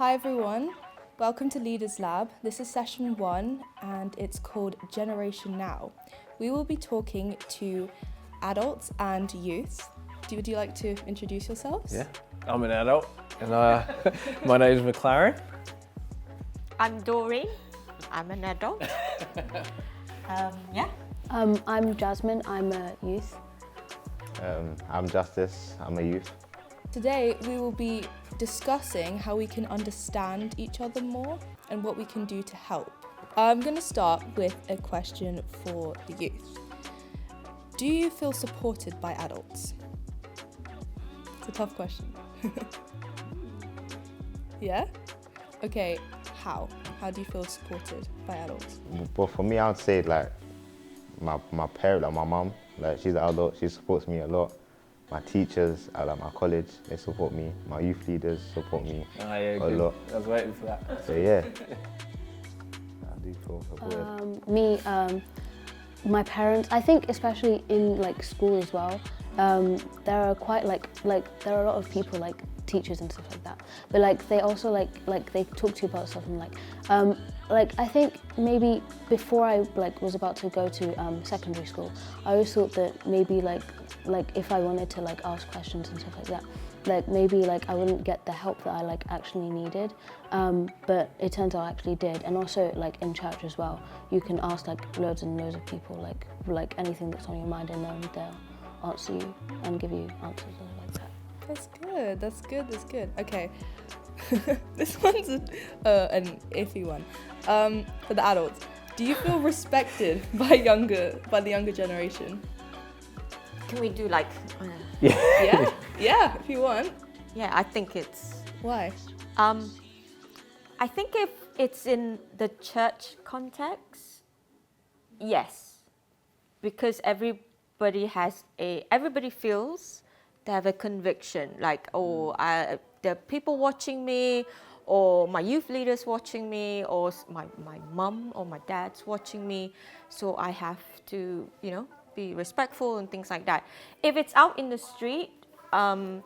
Hi everyone, welcome to Leaders Lab. This is session 1 and it's called Generation Now. We will be talking to adults and youth. Would you like to introduce yourselves? Yeah, I'm an adult and my name is McLaren. I'm Doreen. I'm an adult. I'm Jasmine, I'm a youth. I'm Justice, I'm a youth. Today we will be discussing how we can understand each other more and what we can do to help. I'm going to start with a question for the youth. Do you feel supported by adults? It's a tough question. Yeah? Okay, how? How do you feel supported by adults? But for me, I would say like my parent, like my mum, like she's an adult, she supports me a lot. My teachers at like my college, they support me. My youth leaders support me a lot. I was waiting for that. So yeah, I do feel supported. My parents, I think especially in like school as well, there are quite like there are a lot of people like teachers and stuff like that, but like they also like they talk to you about stuff and like I think maybe before I like was about to go to secondary school, I always thought that maybe like if I wanted to like ask questions and stuff like that, like maybe like I wouldn't get the help that I like actually needed, but it turns out I actually did. And also like in church as well, you can ask like loads and loads of people like anything that's on your mind, and then they'll answer you and give you answers like that. That's good. Okay, this one's an iffy one. For the adults, do you feel respected by the younger generation? Can we do like? Yeah, if you want. Yeah, I think it's. Why? I think if it's in the church context, yes, because everybody feels they have a conviction, like the people watching me, or my youth leaders watching me, or my mum or my dad's watching me, so I have to, be respectful and things like that. If it's out in the street, I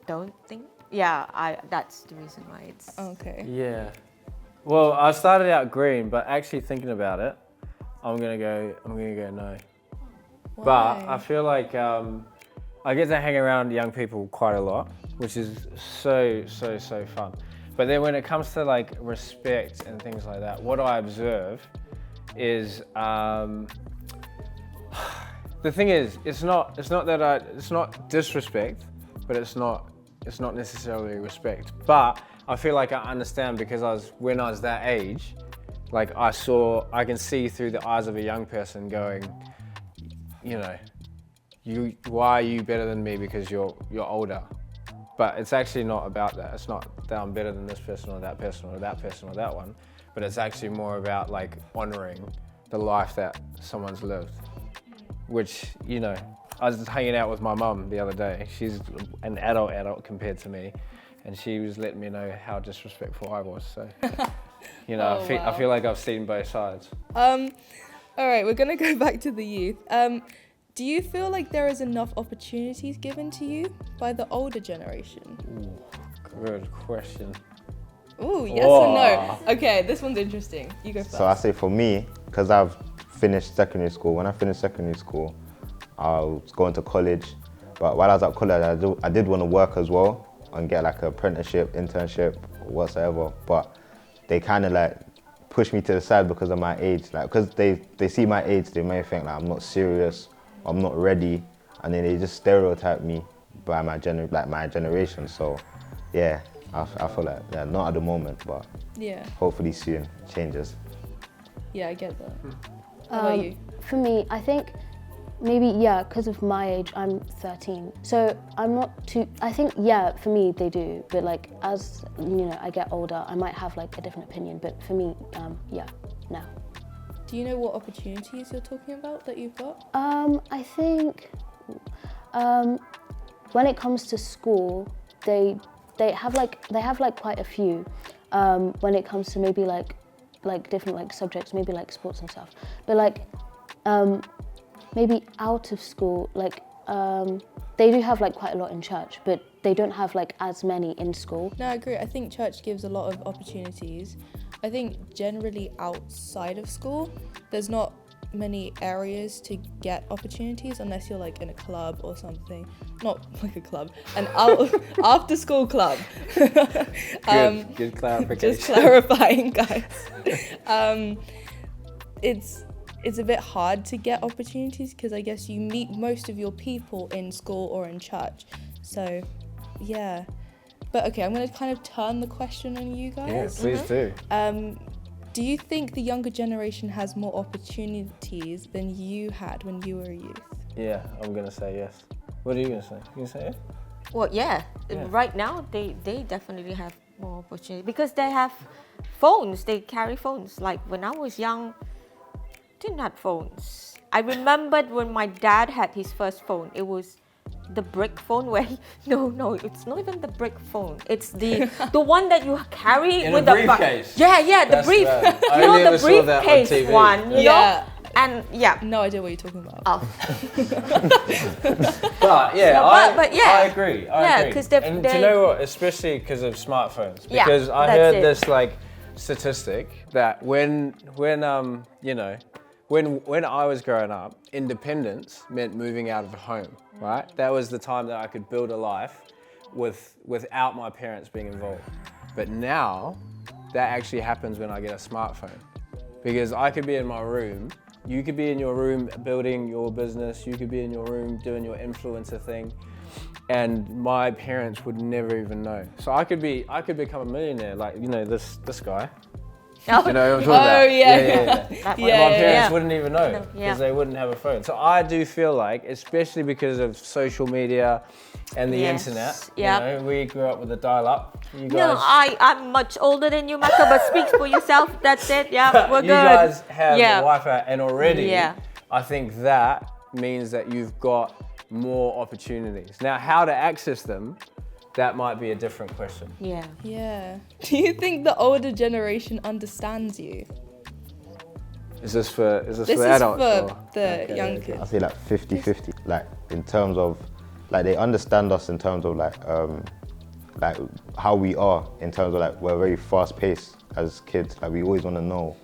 don't think. That's the reason why it's. Okay. Yeah. Well, I started out green, but actually thinking about it, I'm gonna go no. Why? But I feel like I get to hang around young people quite a lot, which is so fun. But then when it comes to like respect and things like that, what I observe is the thing is it's not disrespect, but it's not necessarily respect. But I feel like I understand because when I was that age, like I can see through the eyes of a young person going, why are you better than me because you're older? But it's actually not about that. It's not that I'm better than this person or that person or that person or that one, but it's actually more about like honoring the life that someone's lived. Which, I was just hanging out with my mum the other day. She's an adult compared to me, and she was letting me know how disrespectful I was. So, I feel like I've seen both sides. All right, we're gonna go back to the youth. Do you feel like there is enough opportunities given to you by the older generation? Mm. Ooh, good question. Ooh, yes or no? Okay, this one's interesting. You go first. So I say for me, because I've finished secondary school. When I finished secondary school, I was going to college. But while I was at college, I did want to work as well and get like an apprenticeship, internship, whatsoever. But they kind of like pushed me to the side because of my age. Like, because they see my age, they may think like I'm not serious, I'm not ready, and then they just stereotype me by my generation. So, yeah, I feel like not at the moment, but hopefully soon changes. Yeah, I get that. How about you? For me, I think maybe, because of my age, I'm 13. So I'm not too, I think, for me, they do. But like, as, I get older, I might have like a different opinion. But for me, no. Do you know what opportunities you're talking about that you've got? I think when it comes to school, they have quite a few. When it comes to maybe like different like subjects, maybe like sports and stuff. But like maybe out of school, like they do have like quite a lot in church, but they don't have like as many in school. No, I agree. I think church gives a lot of opportunities. I think generally outside of school, there's not many areas to get opportunities unless you're like in a club or something. Not like a club, an after school club. Good clarification. Just clarifying, guys. It's a bit hard to get opportunities because I guess you meet most of your people in school or in church. So, yeah. But okay, I'm going to kind of turn the question on you guys. Yeah, please do. Do you think the younger generation has more opportunities than you had when you were a youth? Yeah, I'm gonna say yes. What are you gonna say? You gonna say yes? Well, yeah. Yeah. Right now, they definitely have more opportunity because they have phones. They carry phones. Like when I was young, didn't have phones. I remembered when my dad had his first phone. It was the brick phone where no, it's not even the brick phone. It's the one that you carry In with a the briefcase. Yeah, the That's brief. right. I You know never the saw that on briefcase TV. one. You Yeah. know, and yeah. No idea what you're talking about. Oh. But yeah, No, but yeah. I agree. I agree. 'cause and do you know what? Especially because of smartphones. Yeah, Because I that's heard it. this like statistic that when I was growing up, independence meant moving out of home. Right? That was the time that I could build a life without my parents being involved. But now, that actually happens when I get a smartphone. Because I could be in my room, you could be in your room building your business, you could be in your room doing your influencer thing, and my parents would never even know. So I could become a millionaire, like this guy. You know what I'm talking about? Oh, yeah. That one. Yeah, My parents yeah. wouldn't even know No, because yeah. they wouldn't have a phone. So I do feel like, especially because of social media and the Yes, internet, yep. we grew up with a dial-up. You No, guys, I'm much older than you, Maka, but speak for yourself. That's it. Yeah, we're you good. guys have Yeah. Wi-Fi, and already, Yeah. I think that means that you've got more opportunities. Now, how to access them, that might be a different question. Yeah. Yeah. Do you think the older generation understands you? Is this for This for is adults? for or? the Okay, young okay. kids. I say like 50-50, like in terms of, like they understand us in terms of like how we are, in terms of like we're very fast paced as kids, like we always want to know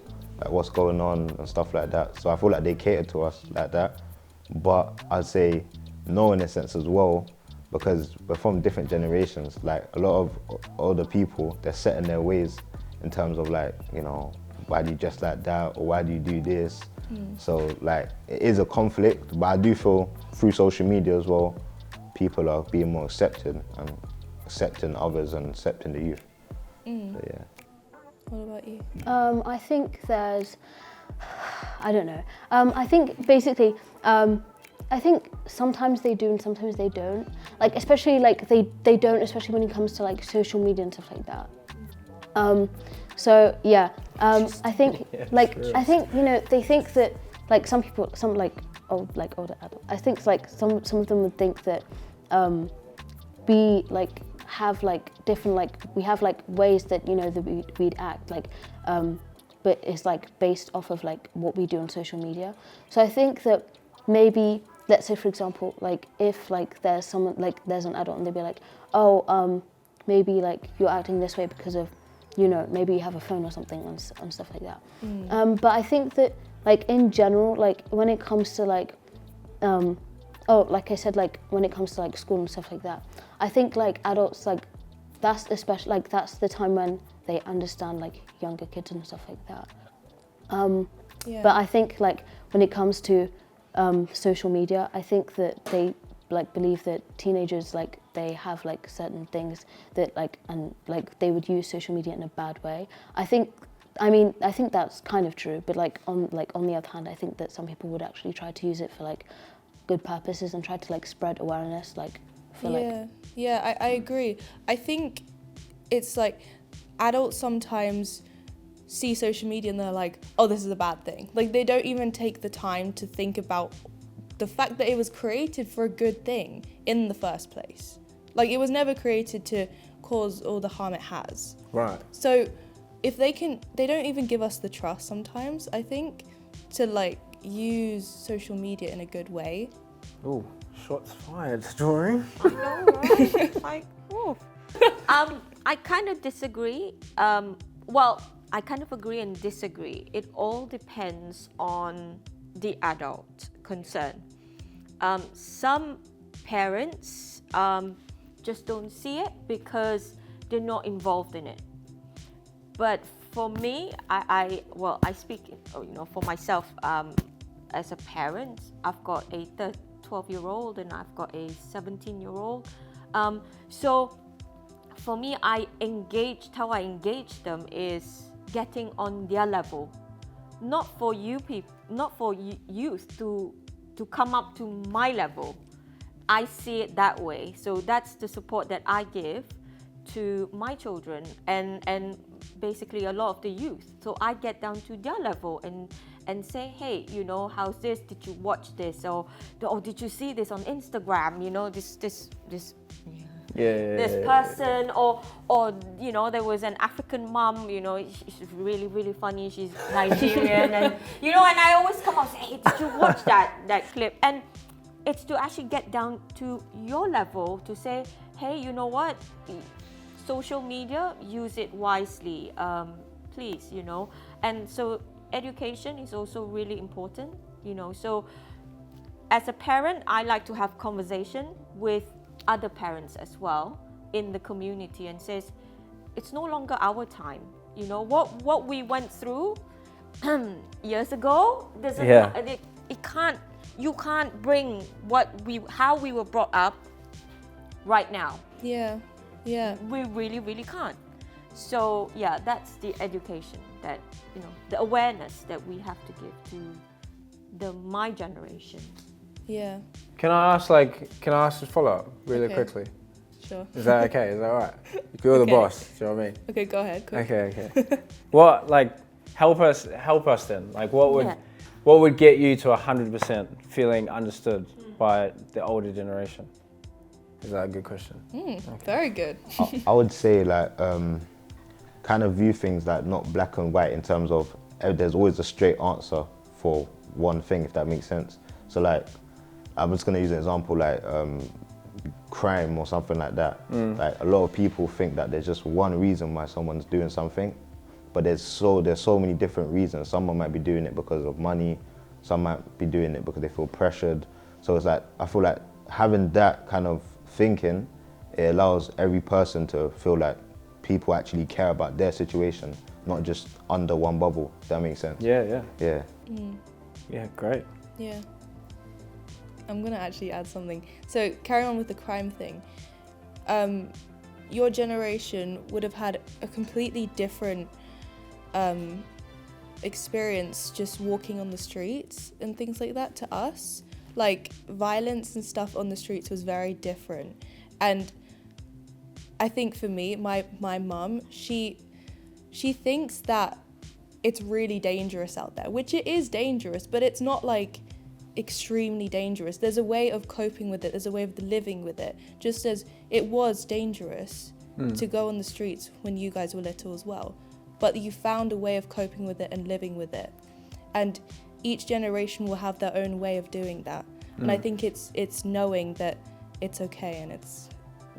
like what's going on and stuff like that. So I feel like they cater to us like that. But I'd say no in a sense as well, because we're from different generations. Like a lot of older people, they're set in their ways in terms of like, why do you dress like that, or why do you do this? So like it is a conflict, but I do feel through social media as well, people are being more accepting and accepting others and accepting the youth. So, yeah. What about you? I think there's, I don't know. I think basically, I think sometimes they do and sometimes they don't. Like especially like they don't, especially when it comes to like social media and stuff like that. So yeah, I think Yeah, like true. I think they think that like some people, some like older adults, I think like some of them would think that we like have like different like we have like ways that that we'd act like but it's like based off of like what we do on social media. So I think that maybe, let's say for example, like if like there's someone like there's an adult and they'd be like, oh maybe like you're acting this way because of maybe you have a phone or something and stuff like that. But I think that like in general, like when it comes to like like I said, like when it comes to like school and stuff like that, I think like adults, like that's especially like that's the time when they understand like younger kids and stuff like that. Yeah. But I think like when it comes to social media, I think that they like believe that teenagers like they have like certain things that like and like they would use social media in a bad way. I think that's kind of true, but like on the other hand, I think that some people would actually try to use it for like good purposes and try to like spread awareness like for like I agree. I think it's like adults sometimes see social media and they're like, oh, this is a bad thing. Like they don't even take the time to think about the fact that it was created for a good thing in the first place. Like it was never created to cause all the harm it has. Right. So if they don't even give us the trust sometimes, I think, to like use social media in a good way. Ooh, shots fired, Story. I know, right? It's like, ooh. I kind of disagree. Well, I kind of agree and disagree. It all depends on the adult concerned. Some parents just don't see it because they're not involved in it. But for me, I speak, for myself as a parent. I've got a 12-year-old and I've got a 17-year-old. So for me, how I engage them is getting on their level, not for youth to come up to my level. I see it that way. So that's the support that I give to my children and basically a lot of the youth. So I get down to their level and say, hey, how's this? Did you watch this? Or did you see this on Instagram? This person, or there was an African mom, she's really, really funny. She's Nigerian, and I always come out and say, hey, did you watch that clip? And it's to actually get down to your level to say, hey, you know what? Social media, use it wisely, please, And so education is also really important, So as a parent, I like to have conversation with other parents as well in the community and says, it's no longer our time. What we went through years ago doesn't. You can't bring how we were brought up right now. Yeah. We really, really can't. So yeah, that's the education that, the awareness that we have to give to my generation. Yeah. Can I ask a follow-up really Okay. quickly? Sure. Is that okay? Is that all right? You're the Okay. boss, do you know what I mean? Okay, go ahead. Cool. Okay. What, help us then. Yeah. What would get you to 100% feeling understood by the older generation? Is that a good question? Very good. I would say kind of view things not black and white in terms of there's always a straight answer for one thing, if that makes sense. So I'm just gonna use an example crime or something like that. A lot of people think that there's just one reason why someone's doing something, but there's so many different reasons. Someone might be doing it because of money, some might be doing it because they feel pressured. So it's I feel like having that kind of thinking, it allows every person to feel like people actually care about their situation, not just under one bubble. If that makes sense? Yeah. Yeah. Yeah, great. Yeah. I'm gonna actually add something. So carry on with the crime thing. Your generation would have had a completely different experience just walking on the streets and things like that to us. Violence and stuff on the streets was very different. And I think for me, my mum, she thinks that it's really dangerous out there, which it is dangerous, but it's not extremely dangerous. There's a way of coping with it. There's a way of living with it. Just as it was dangerous to go on the streets when you guys were little as well. But you found a way of coping with it and living with it. And each generation will have their own way of doing that. And I think it's knowing that it's okay and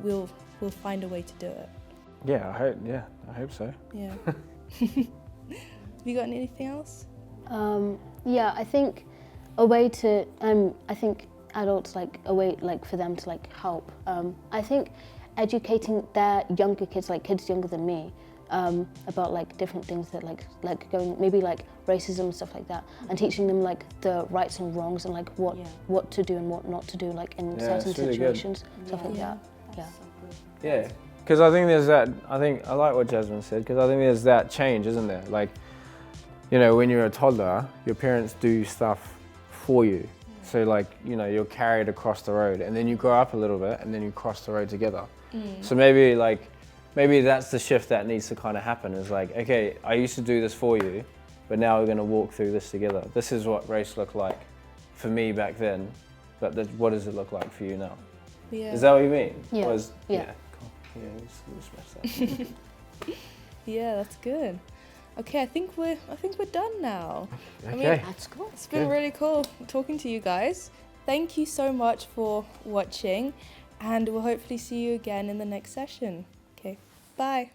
we'll find a way to do it. Yeah, I hope so. Yeah. Have you got anything else? Yeah, I think a way to, I think adults a way for them to help. I think educating their younger kids, kids younger than me, about different things that going maybe racism and stuff like that, and teaching them the rights and wrongs and what to do and what not to do in certain it's really situations, stuff like that. Yeah. Yeah, because I think there's that. I like what Jasmine said, because I think there's that change, isn't there? When you're a toddler, your parents do stuff for you. So you're carried across the road, and then you grow up a little bit, and then you cross the road together. So maybe that's the shift that needs to kind of happen. Is okay, I used to do this for you, but now we're going to walk through this together. This is what race looked like for me back then, but what does it look like for you now? Yeah. Is that what you mean? Yeah. Cool. Yeah, we'll smash that. Yeah, that's good. Okay, I think we're done now. Okay. That's cool. It's been really cool talking to you guys. thank you so much for watching, and we'll hopefully see you again in the next session. Okay, bye.